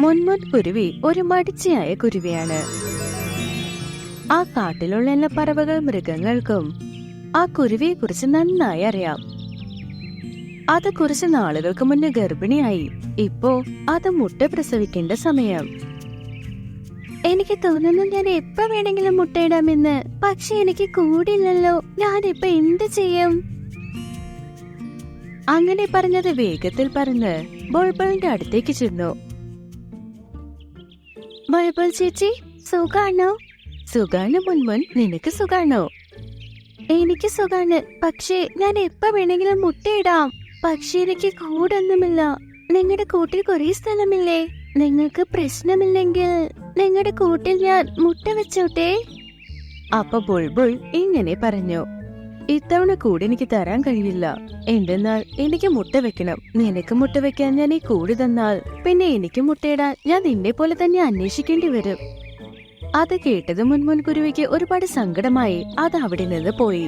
മുൻമുൻ കുരുവി ഒരു മടിച്ചിയായ കുരുവിയാണ്. ആ കാട്ടിലുള്ള എല്ലാ പറവകൾ മൃഗങ്ങൾക്കും ആ കുരുവിയെ കുറിച്ച് നന്നായി അറിയാം. അത് കുറച്ച് നാളുകൾക്ക് മുന്നേ ഗർഭിണിയായി. ഇപ്പോ അത് മുട്ട പ്രസവിക്കേണ്ട സമയം. എനിക്ക് തോന്നുന്നു ഞാൻ എപ്പോ വേണമെങ്കിലും മുട്ടയിടാമെന്ന്. പക്ഷെ എനിക്ക് കൂടില്ലല്ലോ, ഞാനിപ്പോ എന്ത് ചെയ്യും? അങ്ങനെ പറഞ്ഞത് വേഗത്തിൽ പറഞ്ഞ് ബുൾബുളിന്റെ അടുത്തേക്ക് ചെന്നു. ബുൾബുൾ ചേച്ചി, സുഖാണോ? സുഖാണ് മുൻമുൻ, നിനക്ക് സുഖാണോ? എനിക്ക് സുഖാണ്, പക്ഷേ ഞാൻ എപ്പോ വേണമെങ്കിലും മുട്ടയിടാം. പക്ഷെ എനിക്ക് കൂടൊന്നുമില്ല. നിങ്ങളുടെ കൂട്ടിൽ കുറെ സ്ഥലമില്ലേ? നിങ്ങൾക്ക് പ്രശ്നമില്ലെങ്കിൽ നിങ്ങളുടെ കൂട്ടിൽ ഞാൻ മുട്ട വെച്ചോട്ടെ. അപ്പൊ ബുൾബുൾ ഇങ്ങനെ പറഞ്ഞു, ഇത്തവണ കൂടെ എനിക്ക് തരാൻ കഴിയില്ല. എന്തെന്നാൽ എനിക്ക് മുട്ട വെക്കണം. നിനക്ക് മുട്ട വെക്കാൻ ഞാൻ ഈ കൂടി തന്നാൽ പിന്നെ എനിക്ക് മുട്ടയിടാൻ ഞാൻ നിന്നെ പോലെ തന്നെ അന്വേഷിക്കേണ്ടി വരും. അത് കേട്ടത് മുൻമുൻ കുരുവിക്ക് ഒരുപാട് സങ്കടമായി. അത് അവിടെ നിന്ന് പോയി.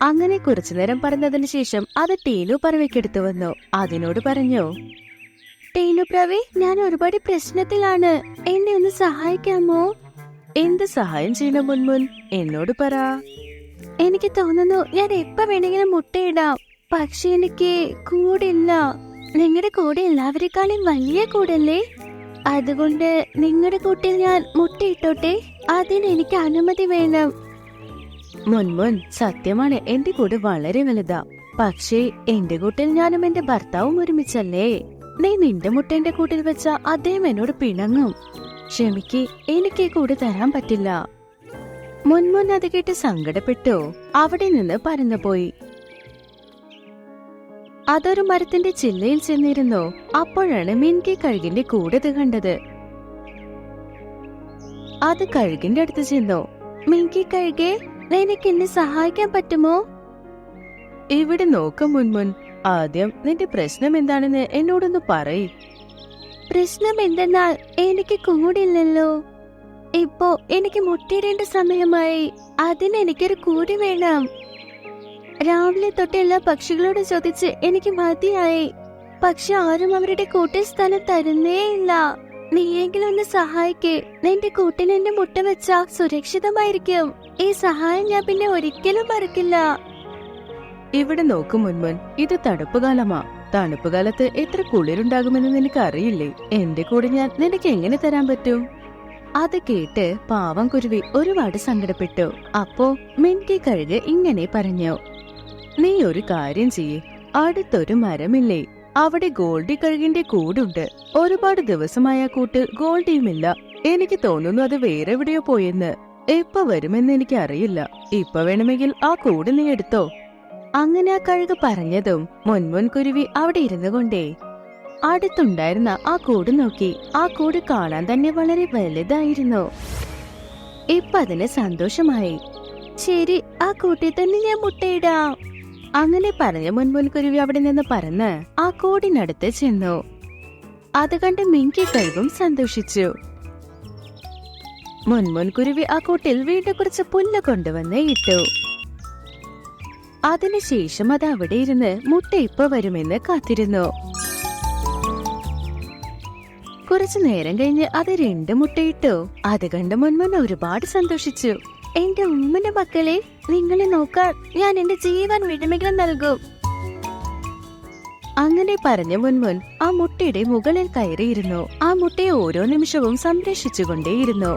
അങ്ങനെ കുറച്ചു നേരം പറഞ്ഞതിന് ശേഷം അത് ടീനു പറവയ്ക്കെടുത്തു വന്നു. അതിനോട് പറഞ്ഞു, ടീനു പ്രവി, ഞാൻ ഒരുപാട് പ്രശ്നത്തിലാണ്. എന്നെ ഒന്ന് സഹായിക്കാമോ? എന്ത് സഹായം ചെയ്യണം മുൻമുൻ? എന്നോട് പറ. എനിക്ക് തോന്നുന്നു ഞാൻ എപ്പോ വേണമെങ്കിലും മുട്ടയിടാം. പക്ഷെ എനിക്ക് കൂടില്ല. നിങ്ങളുടെ കൂടെ എല്ലാവരെക്കാളും വലിയ കൂടല്ലേ? അതുകൊണ്ട് നിങ്ങളുടെ കൂട്ടിൽ ഞാൻ മുട്ടയിട്ടോട്ടെ? അതിന് എനിക്ക് അനുമതി വേണം. മുൻമുൻ, സത്യമാണ്, എന്റെ കൂട് വളരെ വലുതാ. പക്ഷേ എന്റെ കൂട്ടിൽ ഞാനും എന്റെ ഭർത്താവും ഒരുമിച്ചല്ലേ? നീ നിന്റെ മുട്ട എന്റെ കൂട്ടിൽ വെച്ച അദ്ദേഹം എന്നോട് പിണങ്ങും. ക്ഷമിക്ക്, എനിക്ക് കൂടി തരാൻ പറ്റില്ല. മുൻമുൻ അത് കേട്ട് സങ്കടപ്പെട്ടു. അവിടെ നിന്ന് പറന്നുപോയി. അതൊരു മരത്തിന്റെ ചില്ലയിൽ ചെന്നിരുന്നു. അപ്പോഴാണ് മിൻകി കഴുകിന്റെ കൂടത് കണ്ടത്. അത് കഴുകിന്റെ അടുത്ത് ചെന്നു. മിൻകി കഴുകെ, നിനക്ക് എന്നെ സഹായിക്കാൻ പറ്റുമോ? ഇവിടെ നോക്ക് മുൻമുൻ, ആദ്യം നിന്റെ പ്രശ്നം എന്താണെന്ന് എന്നോടൊന്ന് പറയ്. പ്രശ്നം എന്തെന്നാൽ എനിക്ക് കൂടില്ലല്ലോ. ഇപ്പോ എനിക്ക് മുട്ടയിടേണ്ട സമയമായി. അതിന് എനിക്കൊരു കൂടി വേണം. രാവിലെ തൊട്ട് എല്ലാ പക്ഷികളോട് ചോദിച്ച് എനിക്ക് മതിയായി. പക്ഷെ ആരും അവരുടെ കൂട്ടിൽ സ്ഥലം തരുന്നേ ഇല്ല. നീയെങ്കിലും ഒന്ന് സഹായിക്കേ. നിന്റെ കൂട്ടിൽ എന്റെ മുട്ട വെച്ചാ സുരക്ഷിതമായിരിക്കും. ഈ സഹായം ഞാൻ പിന്നെ ഒരിക്കലും മറക്കില്ല. ഇവിടെ നോക്കു മുൻമുൻ, ഇത് തണുപ്പുകാലമാ. തണുപ്പുകാലത്ത് എത്ര കുളിരുണ്ടാകുമെന്ന് നിനക്ക് അറിയില്ലേ? എന്റെ കൂടെ ഞാൻ നിനക്ക് എങ്ങനെ തരാൻ പറ്റും? അത് കേട്ട് പാവം കുരുവി ഒരുപാട് സങ്കടപ്പെട്ടു. അപ്പോ മിൻകി കഴുക് ഇങ്ങനെ പറഞ്ഞു, നീ ഒരു കാര്യം ചെയ്യ്. അടുത്തൊരു മരമില്ലേ, അവിടെ ഗോൾഡി കഴുകിന്റെ കൂടുണ്ട്. ഒരുപാട് ദിവസമായ കൂട്ടിൽ ഗോൾഡിയുമില്ല. എനിക്ക് തോന്നുന്നു അത് വേറെ എവിടെയോ പോയെന്ന്. എപ്പോ വരുമെന്ന് എനിക്ക് അറിയില്ല. ഇപ്പൊ വേണമെങ്കിൽ ആ കൂട് നീ എടുത്തോ. അങ്ങനെ ആ കഴുക് പറഞ്ഞതും മുൻമുൻ കുരുവി അവിടെ ഇരുന്നു കൊണ്ടേ അടുത്തുണ്ടായിരുന്ന ആ കൂട് നോക്കി. ആ കൂട് കാണാൻ തന്നെ വളരെ വലുതായിരുന്നു. ഇപ്പൊ അതിന് സന്തോഷമായി. ശരി, ആ കൂട്ടിൽ തന്നെ ഞാൻ മുട്ടയിടാം. അങ്ങനെ പറഞ്ഞ മുൻമുൻ കുരുവി അവിടെ നിന്ന് പറന്ന് ആ കൂടിനടുത്ത് ചെന്നു. അത് കണ്ട് മിൻകി കഴുകും സന്തോഷിച്ചു. മുൻമുൻ കുരുവി ആ കൂട്ടിൽ വീണ്ടും കുറച്ച് പുല്ല് കൊണ്ടുവന്ന് ഇട്ടു. അതിനുശേഷം അത് അവിടെ ഇരുന്ന് മുട്ട ഇപ്പൊ വരുമെന്ന് കാത്തിരുന്നു. കുറച്ചു നേരം കഴിഞ്ഞ് അത് 2 മുട്ടയിട്ടു. അത് കണ്ട് മുൻമുൻ ഒരുപാട് സന്തോഷിച്ചു. എന്റെ ഉമ്മന്റെ മക്കളെ, നിങ്ങളെ നോക്കാൻ ഞാൻ എന്റെ ജീവൻ വിടുമെങ്കിലും നൽകും. അങ്ങനെ പറഞ്ഞ മുൻമുൻ ആ മുട്ടയുടെ മുകളിൽ കയറിയിരുന്നു. ആ മുട്ടയെ ഓരോ നിമിഷവും സംരക്ഷിച്ചുകൊണ്ടേയിരുന്നു.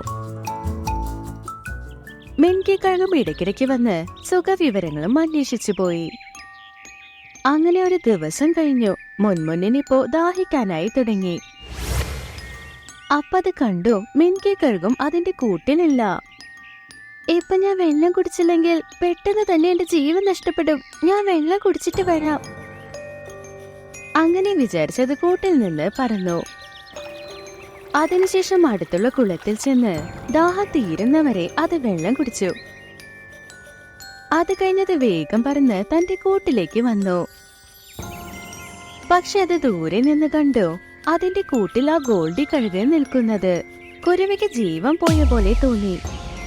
മിൻകി കഴുകും ഇടയ്ക്കിടയ്ക്ക് വന്ന് സുഖവിവരങ്ങളും അന്വേഷിച്ചു പോയി. അങ്ങനെ ഒരു ദിവസം കഴിഞ്ഞു. മുൻമുന്നിനിപ്പോ ദാഹിക്കാനായി തുടങ്ങി. അപ്പത് കണ്ടു മിൻകി കഴുകും അതിന്റെ കൂട്ടിലില്ല. ഇപ്പൊ ഞാൻ വെള്ളം കുടിച്ചില്ലെങ്കിൽ പെട്ടെന്ന് തന്നെ എന്റെ ജീവൻ നഷ്ടപ്പെടും. ഞാൻ വെള്ളം കുടിച്ചിട്ട് വരാം. അങ്ങനെ വിചാരിച്ചത് കൂട്ടിൽ നിന്ന് പറന്നു. അതിനുശേഷം അടുത്തുള്ള കുളത്തിൽ ചെന്ന് ദാഹം തീരുന്നവരെ അത് വെള്ളം കുടിച്ചു. അത് കഴിഞ്ഞത് വേഗം പറന്ന് തന്റെ കൂട്ടിലേക്ക് വന്നു. പക്ഷെ അത് ദൂരെ നിന്ന് കണ്ടു. അതിന്റെ കൂട്ടിൽ ആ ഗോൾഡി കഴുകൻ നിൽക്കുന്നത്. കുരുവിക്ക് ജീവൻ പോയ പോലെ തോന്നി.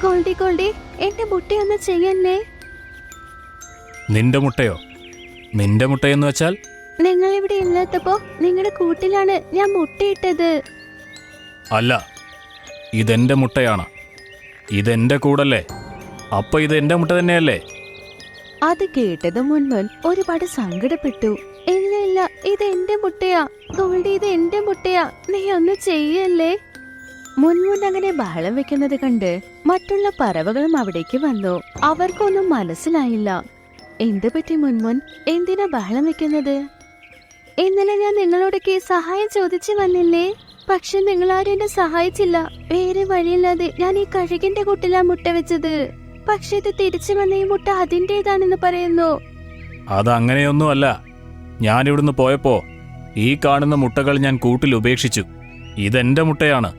ഗോൾഡി ഗോൾഡി, എന്റെ മുട്ടയൊന്ന് ചെയ്യല്ലേ. നിന്റെ മുട്ടയോ? നിന്റെ മുട്ടയെന്ന് വെച്ചാൽ നിങ്ങൾ ഇവിടെ ഇല്ലാത്തപ്പോ നിങ്ങളുടെ കൂട്ടിലാണ് ഞാൻ മുട്ടയിട്ടത്. അല്ല, ഇതെന്റെ മുട്ടയാണ്. ഇതെന്റെ കൂടല്ലേ, അപ്പൊ ഇത് എന്റെ മുട്ട തന്നെയല്ലേ? അത് കേട്ടത് മുൻമുൻ ഒരുപാട് സങ്കടപ്പെട്ടു. ഇല്ല ഇല്ല, ഇത് എന്റെ മുട്ടയാ ഗോൾഡി, ഇത് എന്റെ മുട്ടയാ, നീ ഒന്ന് ചെയ്യല്ലേ. മുൻമുൻ അങ്ങനെ ബഹളം വെക്കുന്നത് കണ്ട് മറ്റുള്ള പറവകളും അവിടേക്ക് വന്നു. അവർക്കൊന്നും മനസ്സിലായില്ല. എന്ത് പറ്റി മുൻമുൻ, എന്തിനാ ബഹളം വെക്കുന്നത്? ഇന്നലെ ഞാൻ നിങ്ങളോടൊക്കെ സഹായം ചോദിച്ചു വന്നില്ലേ, പക്ഷെ നിങ്ങളാരും എന്നെ സഹായിച്ചില്ല. വേറെ വഴിയില്ലാതെ ഞാൻ ഈ കഴുകിന്റെ കൂട്ടിലാ മുട്ട വെച്ചത്. പക്ഷെ ഇത് തിരിച്ചു വന്ന ഈ മുട്ട അതിന്റേതാണെന്ന് പറയുന്നു. അതങ്ങനെയൊന്നുമല്ല. ഞാനിവിടുന്ന് പോയപ്പോ ഈ കാണുന്ന മുട്ടകൾ ഞാൻ കൂട്ടിൽ ഉപേക്ഷിച്ചു. ഇതെന്റെ മുട്ടയാണ്.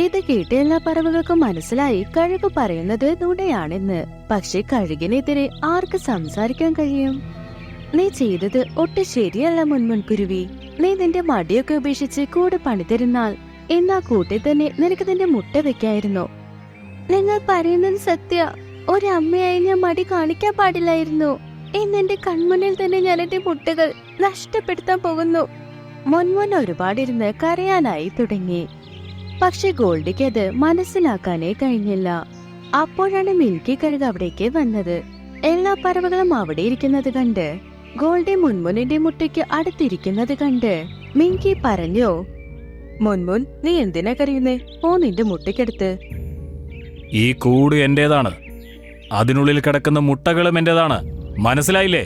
ഇത് കേട്ട എല്ലാ പറവകൾക്കും മനസ്സിലായി കഴുക് പറയുന്നത് നുണയാണെന്ന്. പക്ഷെ കഴുകിനെതിരെ ആർക്ക് സംസാരിക്കാൻ കഴിയും? നീ ചെയ്തത് ഒട്ടും ശരിയല്ല മുൻമുൻ കുരുവി. നീ നിന്റെ മടിയൊക്കെ ഉപേക്ഷിച്ച് കൂടെ പണിതരുന്നാൽ എന്നാ കൂട്ടിൽ തന്നെ നിനക്ക് നിന്റെ മുട്ട വെക്കായിരുന്നു. നിങ്ങൾ പറയുന്നത് സത്യ. ഒരമ്മയായി ഞാൻ മടി കാണിക്കാൻ പാടില്ലായിരുന്നു. ഇന്നെന്റെ കൺമുന്നിൽ തന്നെ ഞാൻ എന്റെ മുട്ടകൾ നഷ്ടപ്പെടുത്താൻ പോകുന്നു. മുൻമുൻ ഒരുപാടിരുന്ന് കരയാനായി തുടങ്ങി. പക്ഷെ ഗോൾഡിക്ക് അത് മനസ്സിലാക്കാനേ കഴിഞ്ഞില്ല. അപ്പോഴാണ് മിൽക്കി കഴുക് അവിടേക്ക് വന്നത്. എല്ലാ പറവകളും അവിടെ ഇരിക്കുന്നത് കണ്ട്, ഗോൾഡി മുൻമുനിന്റെ മുട്ടയ്ക്ക് അടുത്തിരിക്കുന്നത് കണ്ട് മിൽക്കി പറഞ്ഞു, മുൻമുൻ, നീ എന്തിനാ കരയുന്നേ? ഓ, നിന്റെ മുട്ടയ്ക്കടുത്ത്. ഈ കൂട് എന്റേതാണ്. അതിനുള്ളിൽ കിടക്കുന്ന മുട്ടകളും എന്റേതാണ്. മനസ്സിലായില്ലേ?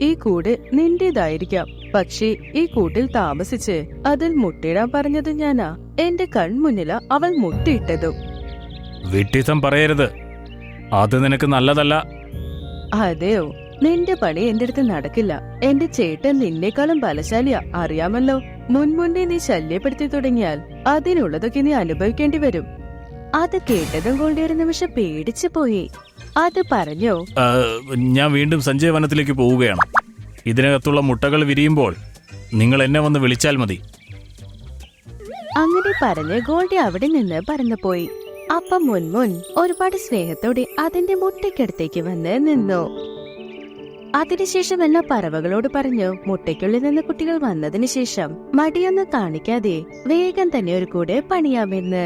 ഈ കൂട് നിന്റേതായിരിക്കാം, പക്ഷേ ഈ കൂട്ടിൽ താമസിച്ച് അതിൽ മുട്ടയിടാൻ പറഞ്ഞത് ഞാനാ. എന്റെ കൺമുന്നിലാ അവൾ മുട്ടയിട്ടതും. വിഡ്ഢിത്തം പറയരുത്. അത് നിനക്ക് നല്ലതല്ല. അതെയോ? നിന്റെ പണി എന്റെ അടുത്ത് നടക്കില്ല. എന്റെ ചേട്ടൻ നിന്നേക്കാളും ബലശാലിയാ, അറിയാമല്ലോ. മുൻമുന്നേ നീ ശല്യപ്പെടുത്തി തുടങ്ങിയാൽ അതിനുള്ളതൊക്കെ നീ അനുഭവിക്കേണ്ടി വരും. അത് കേട്ടതും ഗോൾഡി ഒരു നിമിഷം പേടിച്ചു പോയി. അത് പറഞ്ഞോ, ഞാൻ വീണ്ടും സഞ്ജയ് വനത്തിലേക്ക് പോവുകയാണ്. ഇതിനകത്തുള്ള മുട്ടകൾ വിരിയുമ്പോൾ നിങ്ങൾ എന്നെ വന്ന് വിളിച്ചാൽ മതി. അങ്ങനെ പറഞ്ഞ് ഗോൾഡി അവിടെ നിന്ന് പറന്നുപോയി. അപ്പം മുൻമുൻ ഒരുപാട് സ്നേഹത്തോടെ അതിന്റെ മുട്ടയ്ക്കടുത്തേക്ക് വന്ന് നിന്നു. അതിനുശേഷം എല്ലാ പറവകളോട് പറഞ്ഞു മുട്ടയ്ക്കുള്ളിൽ നിന്ന് കുട്ടികൾ വന്നതിന് ശേഷം മടിയൊന്നും കാണിക്കാതെ വേഗം തന്നെ ഒരു കൂടെ പണിയാമെന്ന്.